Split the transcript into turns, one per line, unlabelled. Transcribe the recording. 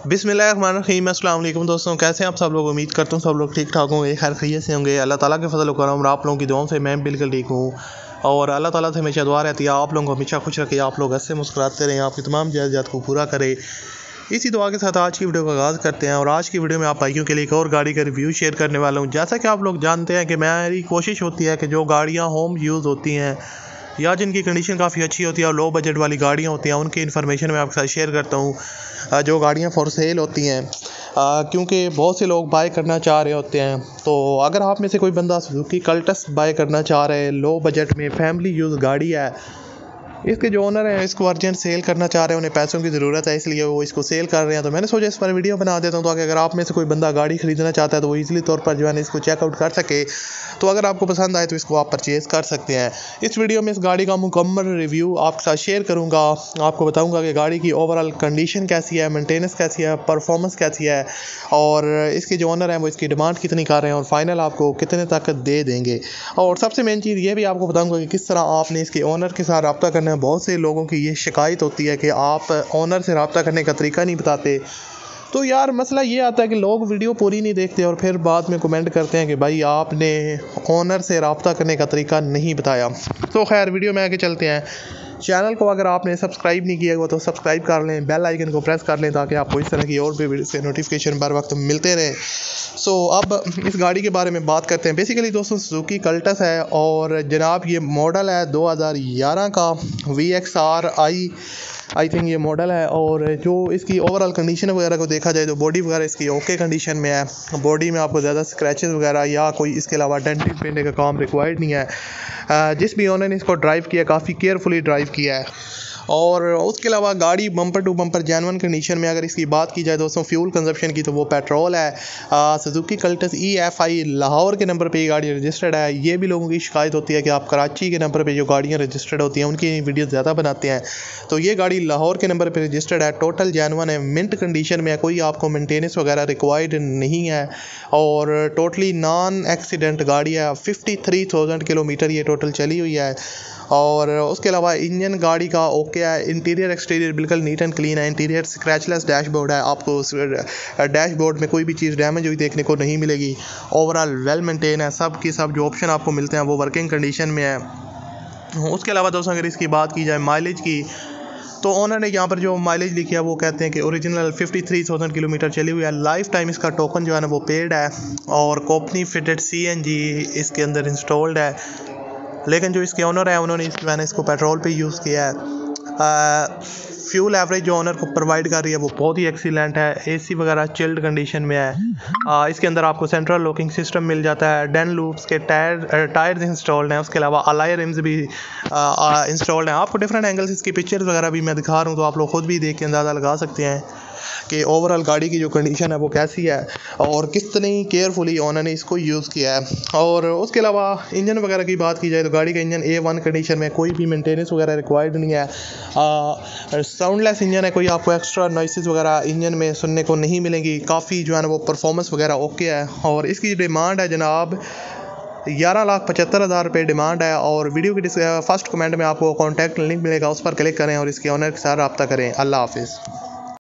बिस्मिल्लाहिर्रहमानिर्रहीम। अस्सलाम वालेकुम दोस्तों, कैसे हैं आप सब लोग। उम्मीद करता हूँ सब लोग ठीक ठाक होंगे, खैर खैरियत से होंगे। अल्लाह ताला के फजल व करम और आप लोगों की दुआओं से मैं बिल्कुल ठीक हूँ। और अल्लाह ताला से हमेशा दुआ रहती है आप लोगों को हमेशा खुश रखे, आप लोग हंसते मुस्कुराते रहें, आपकी तमाम ज़रूरियात को पूरा करे। इसी दुआ के साथ आज की वीडियो का आगाज़ करते हैं। और आज की वीडियो में आप भाइयों के लिए एक और गाड़ी का रिव्यू शेयर करने वाला हूँ। जैसा कि आप लोग जानते हैं कि मेरी कोशिश होती है कि जो गाड़ियाँ होम यूज़ होती हैं या जिनकी कंडीशन काफ़ी अच्छी होती है और लो बजट वाली गाड़ियाँ होती हैं, उनकी इन्फॉर्मेशन मैं आपके साथ शेयर करता हूँ। जो गाड़ियाँ फॉर सेल होती हैं, क्योंकि बहुत से लोग बाय करना चाह रहे होते हैं। तो अगर आप में से कोई बंदा सुजुकी कल्टस बाय करना चाह रहे हैं, लो बजट में फैमिली यूज़ गाड़ी है, इसके जो ओनर हैं इसको अर्जेंट सेल करना चाह रहे हैं, उन्हें पैसों की ज़रूरत है इसलिए वो इसको सेल कर रहे हैं, तो मैंने सोचा इस पर वीडियो बना देता हूँ ताकि अगर आप में से कोई बंदा गाड़ी ख़रीदना चाहता है तो वो ईज़िली तौर पर जो है इसको चेकआउट कर सके। तो अगर आपको पसंद आए तो इसको आप परचेज़ कर सकते हैं। इस वीडियो में इस गाड़ी का मुकम्मल रिव्यू आपके साथ शेयर करूँगा। आपको बताऊँगा कि गाड़ी की ओवरऑल कंडीशन कैसी है, मेंटेनेंस कैसी है, परफॉर्मेंस कैसी है, और इसके जो ओनर हैं वो इसकी डिमांड कितनी कर रहे हैं और फाइनल आपको कितने तक दे देंगे। और सबसे मेन चीज़ ये भी आपको बताऊँगा कि किस तरह आपने इसके ओनर के साथ रब्ता करना है। बहुत से लोगों की ये शिकायत होती है कि आप ओनर से रब्ता करने का तरीका नहीं बताते। तो यार मसला ये आता है कि लोग वीडियो पूरी नहीं देखते और फिर बाद में कमेंट करते हैं कि भाई आपने ओनर से रब्ता करने का तरीका नहीं बताया। तो खैर वीडियो में आगे चलते हैं। चैनल को अगर आपने सब्सक्राइब नहीं किया हुआ तो सब्सक्राइब कर लें, बेल आइकन को प्रेस कर लें ताकि आपको इस तरह की और भी वीडियो से नोटिफिकेशन बर वक्त मिलते रहे। अब इस गाड़ी के बारे में बात करते हैं। बेसिकली दोस्तों सुजुकी कल्टस है और जनाब ये मॉडल है 2011 का VXR आई थिंक ये मॉडल है। और जो इसकी ओवरऑल कंडीशन वगैरह को देखा जाए तो बॉडी वगैरह इसकी ओके कंडीशन में है। बॉडी में आपको ज़्यादा स्क्रैचेस वगैरह या कोई इसके अलावा डेंटिंग पेंटिंग का काम रिक्वायर्ड नहीं है। जिस भी ओनर ने इसको ड्राइव किया काफ़ी केयरफुली ड्राइव किया है। और उसके अलावा गाड़ी bumper to bumper genuine condition में अगर इसकी बात की जाए दोस्तों फ्यूल कंजप्शन की तो वो पेट्रोल है। सुजुकी कल्टस EFI लाहौर के नंबर पे ये गाड़ी रजिस्टर्ड है। ये भी लोगों की शिकायत होती है कि आप कराची के नंबर पे जो गाड़ियाँ रजिस्टर्ड होती हैं उनकी वीडियो ज़्यादा बनाते हैं, तो ये गाड़ी लाहौर के नंबर पे रजिस्टर्ड है। टोटल जेन्युइन है, मिंट कंडीशन में है, कोई आपको मेंटेनेंस वगैरह रिक्वायर्ड नहीं है और टोटली नॉन एक्सीडेंट गाड़ी है। 53,000 किलोमीटर ये टोटल चली हुई है। और उसके अलावा इंजन गाड़ी का ओके है। इंटीरियर एक्सटीरियर बिल्कुल नीट एंड क्लीन है। इंटीरियर स्क्रैचलेस डैशबोर्ड है, आपको डैशबोर्ड में कोई भी चीज़ डैमेज हुई देखने को नहीं मिलेगी। ओवरऑल वेल मेंटेन है, सब की सब जो ऑप्शन आपको मिलते हैं वो वर्किंग कंडीशन में है। उसके अलावा दोस्तों अगर इसकी बात की जाए माइलेज की तो ओनर ने यहाँ पर जो माइलेज लिखी है वो कहते हैं कि ओरिजिनल 53,000 किलोमीटर चली हुई है। लाइफ टाइम इसका टोकन जो है ना वो पेड है और कंपनी फिटेड CNG इसके अंदर इंस्टॉल्ड है। लेकिन जो इसके ओनर है उन्होंने मैंने इसको पेट्रोल पे यूज़ किया है। फ्यूल एवरेज जो ओनर को प्रोवाइड कर रही है वो बहुत ही एक्सीलेंट है। AC वगैरह चिल्ड कंडीशन में है। इसके अंदर आपको सेंट्रल लॉकिंग सिस्टम मिल जाता है। डेन लूप्स के टायर्स इंस्टॉल्ड हैं। उसके अलावा अलाई रिम्स भी इंस्टॉल्ड हैं। आपको डिफरेंट एंगल्स इसकी पिक्चर्स वगैरह भी मैं दिखा रहा हूँ तो आप लोग खुद भी देख के अंदाज़ा लगा सकते हैं कि ओवरऑल गाड़ी की जो कंडीशन है वो कैसी है और कितनी केयरफुली ओनर ने इसको यूज़ किया है। और उसके अलावा इंजन वगैरह की बात की जाए तो गाड़ी का इंजन A1 कंडीशन में, कोई भी मेंटेनेंस वगैरह रिक्वायर्ड नहीं है। साउंडलेस इंजन है, कोई आपको एक्स्ट्रा नॉइसेस वगैरह इंजन में सुनने को नहीं मिलेंगी। काफ़ी जो है ना वो परफॉर्मेंस वगैरह ओके है। और इसकी डिमांड है जनाब 11,75,000 रुपये डिमांड है। और वीडियो की फर्स्ट कमेंट में आपको कॉन्टैक्ट लिंक मिलेगा, उस पर क्लिक करें और इसके ओनर के साथ रब्ता करें। अल्लाह हाफिज़।